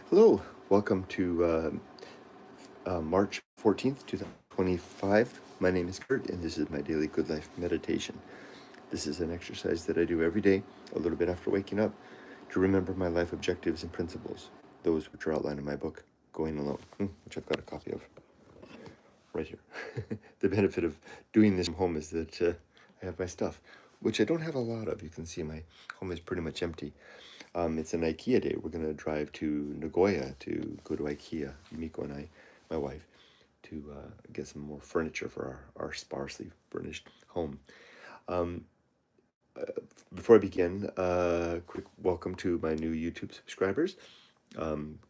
Hello, welcome to March 14th, 2025. My name is Kurt, and this is my daily Good Life meditation. This is an exercise that I do every day, a little bit after waking up, to remember my life objectives and principles, those which are outlined in my book, Going Alone, which I've got a copy of right here. The benefit of doing this from home is that I have my stuff, which I don't have a lot of. You can see my home is pretty much empty. It's an Ikea day. We're going to drive to Nagoya to go to Ikea, Yumiko and I, my wife, to get some more furniture for our sparsely furnished home. Um, Before I begin, quick welcome to my new YouTube subscribers.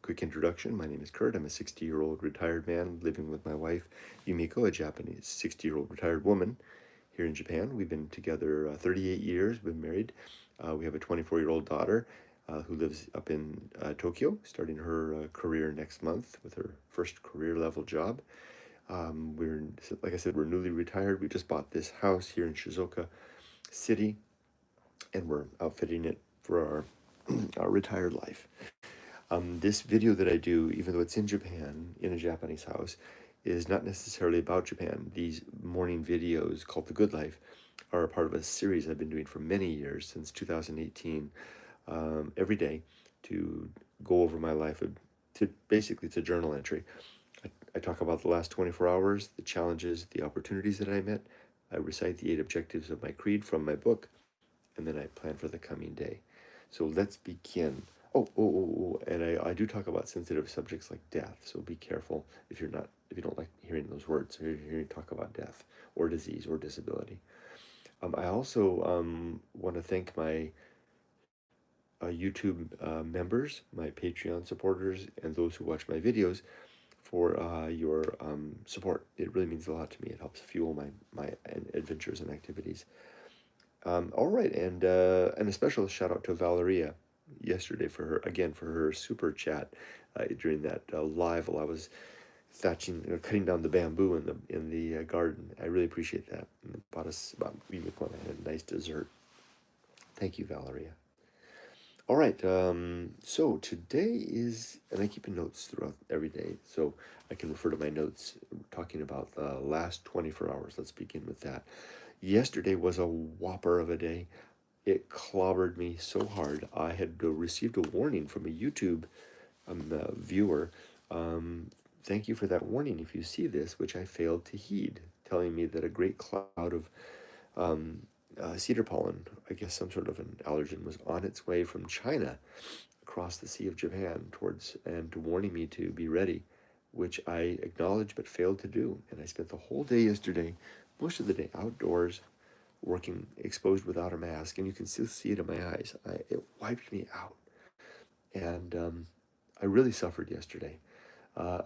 Quick introduction. My name is Kurt. I'm a 60-year-old retired man living with my wife, Yumiko, a Japanese 60-year-old retired woman here in Japan. We've been together 38 years. We've been married. We have a 24-year-old daughter who lives up in Tokyo, starting her career next month with her first career level job. Like I said, we're newly retired. We just bought this house here in Shizuoka City, and we're outfitting it for our retired life. This video that I do, even though it's in Japan, in a Japanese house, is not necessarily about Japan. These morning videos called The Good Life are a part of a series I've been doing for many years, since 2018, every day, to go over my life. Basically, it's a journal entry. I talk about the last 24 hours, the challenges, the opportunities that I met. I recite the 8 objectives of my creed from my book, and then I plan for the coming day. So let's begin. And I do talk about sensitive subjects like death, so be careful if you don't like hearing those words, or hearing talk about death or disease or disability. I also want to thank my YouTube members, my Patreon supporters, and those who watch my videos for your support. It really means a lot to me. It helps fuel my adventures and activities. All right, and a special shout out to Valeria yesterday for her super chat during that live while I was cutting down the bamboo in the garden. I really appreciate that. And bought us we had a nice dessert. Thank you, Valeria. All right, so today is, and I keep notes throughout every day, so I can refer to my notes talking about the last 24 hours. Let's begin with that. Yesterday was a whopper of a day. It clobbered me so hard. I had received a warning from a YouTube viewer. Thank you for that warning if you see this, which I failed to heed, telling me that a great cloud of cedar pollen, I guess some sort of an allergen, was on its way from China across the Sea of Japan and warning me to be ready, which I acknowledged but failed to do. And I spent the whole day yesterday, most of the day outdoors, working exposed without a mask, and you can still see it in my eyes. It wiped me out, and I really suffered yesterday. Uh,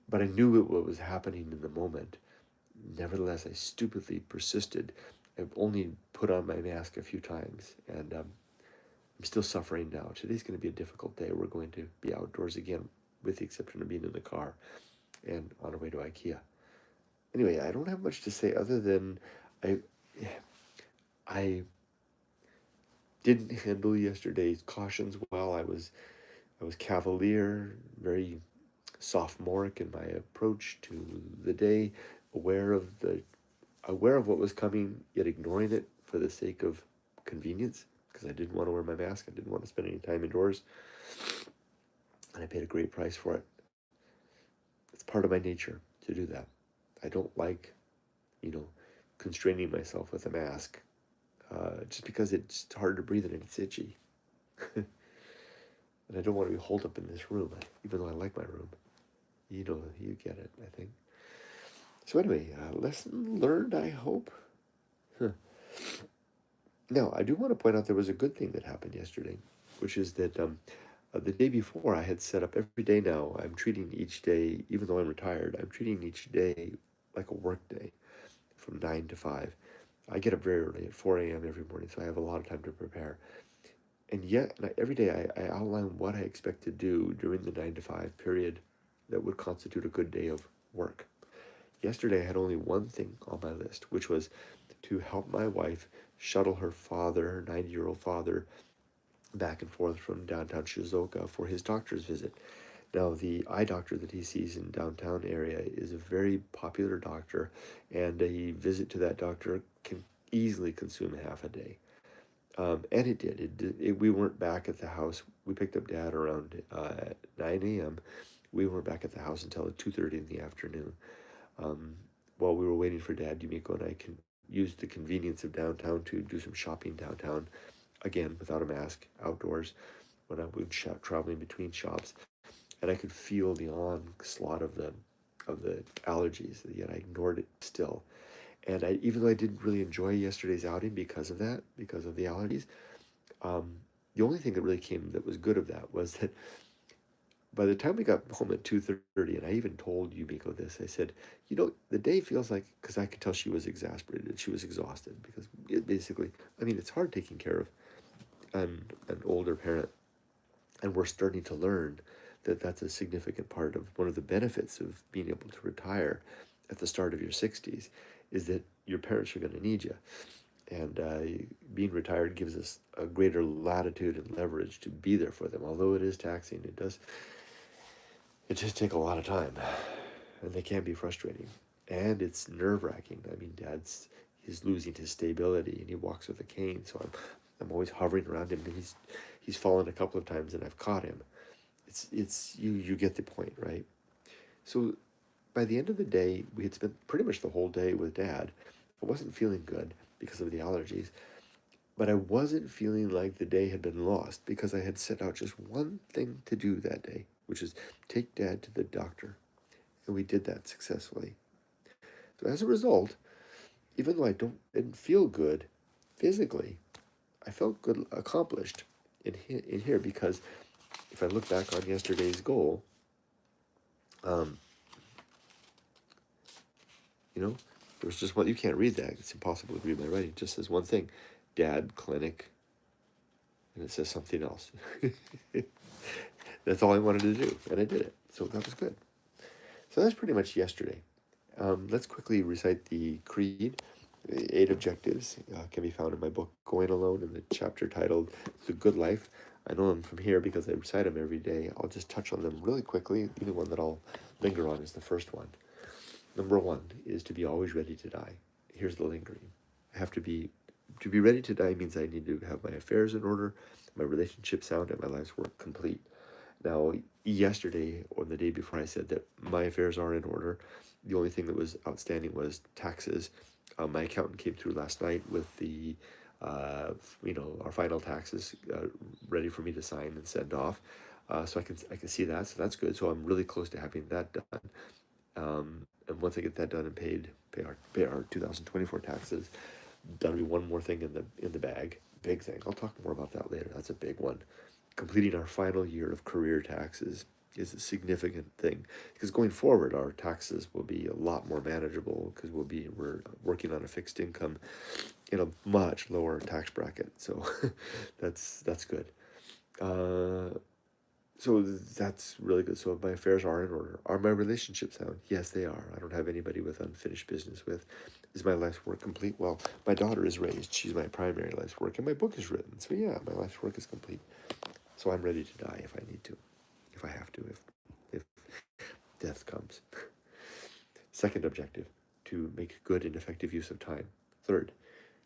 but I knew what was happening in the moment. Nevertheless, I stupidly persisted. I've only put on my mask a few times, and I'm still suffering now. Today's going to be a difficult day. We're going to be outdoors again, with the exception of being in the car and on our way to Ikea. Anyway, I don't have much to say other than I I didn't handle yesterday's cautions well. I was cavalier, very sophomoric in my approach to the day, aware of what was coming, yet ignoring it for the sake of convenience, because I didn't want to wear my mask. I didn't want to spend any time indoors, and I paid a great price for it. It's part of my nature to do that. I don't like, you know, constraining myself with a mask, just because it's hard to breathe and it's itchy. And I don't want to be holed up in this room, even though I like my room. You get it, I think. So anyway, lesson learned, I hope. Huh. Now, I do want to point out there was a good thing that happened yesterday, which is that the day before I had set up every day now, I'm treating each day, even though I'm retired, I'm treating each day like a work day from 9 to 5. I get up very early at 4 a.m. every morning, so I have a lot of time to prepare. And yet, every day I outline what I expect to do during the 9 to 5 period that would constitute a good day of work. Yesterday, I had only one thing on my list, which was to help my wife shuttle her father, her 90-year-old father, back and forth from downtown Shizuoka for his doctor's visit. Now, the eye doctor that he sees in downtown area is a very popular doctor, and a visit to that doctor can easily consume half a day. And it did. We weren't back at the house. We picked up Dad around 9 a.m. We weren't back at the house until 2:30 in the afternoon. Um, while we were waiting for Dad, Yumiko and I used the convenience of downtown to do some shopping downtown, again without a mask, outdoors, when I was traveling between shops, and I could feel the onslaught of the allergies. Yet I ignored it still. And even though I didn't really enjoy yesterday's outing because of that, because of the allergies, um, the only thing that really came that was good of that was that by the time we got home at 2:30, and I even told Yumiko this, I said, the day feels like, because I could tell she was exasperated, she was exhausted, because basically, I mean, it's hard taking care of an older parent, and we're starting to learn that that's a significant part of one of the benefits of being able to retire at the start of your 60s, is that your parents are going to need you. And being retired gives us a greater latitude and leverage to be there for them. Although it is taxing, it does take a lot of time, and they can be frustrating, and it's nerve-wracking. I mean, he's losing his stability, and he walks with a cane, so I'm always hovering around him, and he's fallen a couple of times, and I've caught him. It's you get the point, right? So by the end of the day, we had spent pretty much the whole day with Dad. I wasn't feeling good because of the allergies, but I wasn't feeling like the day had been lost because I had set out just one thing to do that day, which is take Dad to the doctor. And we did that successfully. So as a result, even though didn't feel good physically, I felt good, accomplished in here, because if I look back on yesterday's goal, um, there was just one. You can't read that. It's impossible to read my writing. It just says one thing: Dad, clinic, and it says something else. That's all I wanted to do, and I did it. So that was good. So that's pretty much yesterday. Let's quickly recite the creed. The 8 objectives can be found in my book, Going Alone, in the chapter titled The Good Life. I know them from here because I recite them every day. I'll just touch on them really quickly. The only one that I'll linger on is the first one. Number 1 is to be always ready to die. Here's the lingering. To be ready to die means I need to have my affairs in order, my relationship sound, and my life's work complete. Now, yesterday or the day before, I said that my affairs are in order. The only thing that was outstanding was taxes. My accountant came through last night with our final taxes ready for me to sign and send off. So I can see that. So that's good. So I'm really close to having that done. And once I get that done and pay our 2024 taxes, that'll be one more thing in the bag. Big thing. I'll talk more about that later. That's a big one. Completing our final year of career taxes is a significant thing, because going forward our taxes will be a lot more manageable, because we're working on a fixed income in a much lower tax bracket. So that's good. So that's really good. So my affairs are in order. Are my relationships sound? Yes, they are. I don't have anybody with unfinished business with. Is my life's work complete? Well, my daughter is raised. She's my primary life's work, and my book is written. So yeah, my life's work is complete. So I'm ready to die if I need to, if I have to, if death comes. Second objective, to make good and effective use of time. Third,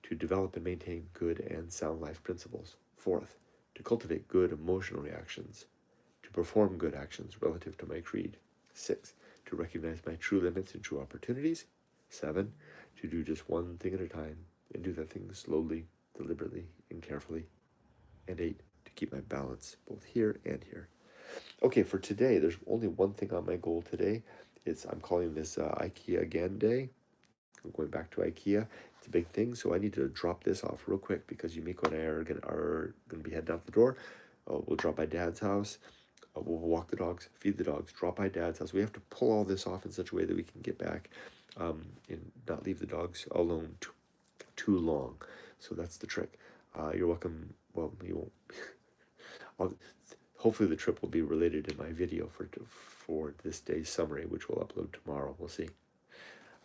to develop and maintain good and sound life principles. Fourth, to cultivate good emotional reactions. To perform good actions relative to my creed. 6, to recognize my true limits and true opportunities. 7, to do just one thing at a time and do that thing slowly, deliberately, and carefully. And 8, to keep my balance both here and here. Okay, for today, there's only one thing on my goal today. I'm calling this Ikea again day. I'm going back to Ikea. It's a big thing, so I need to drop this off real quick because Yumiko and I are gonna be heading out the door. We'll drop by Dad's house. We'll walk the dogs, feed the dogs, drop by Dad's house. We have to pull all this off in such a way that we can get back and not leave the dogs alone too long. So that's the trick. You're welcome. Well, you won't. Hopefully the trip will be related in my video for this day's summary, which we'll upload tomorrow. We'll see.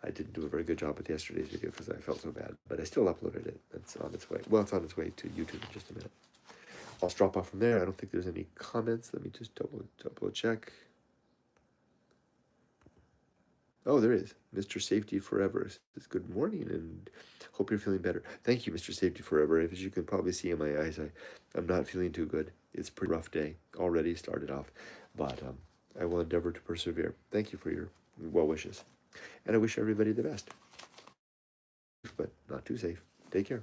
I didn't do a very good job with yesterday's video because I felt so bad, but I still uploaded it. It's on its way. Well, it's on its way to YouTube in just a minute. I'll drop off from there. I don't think there's any comments. Let me just double check. Oh, there is. Mr. Safety Forever says, good morning and hope you're feeling better. Thank you, Mr. Safety Forever. As you can probably see in my eyes, I'm not feeling too good. It's a pretty rough day. Already started off. But I will endeavor to persevere. Thank you for your well wishes. And I wish everybody the best. But not too safe. Take care.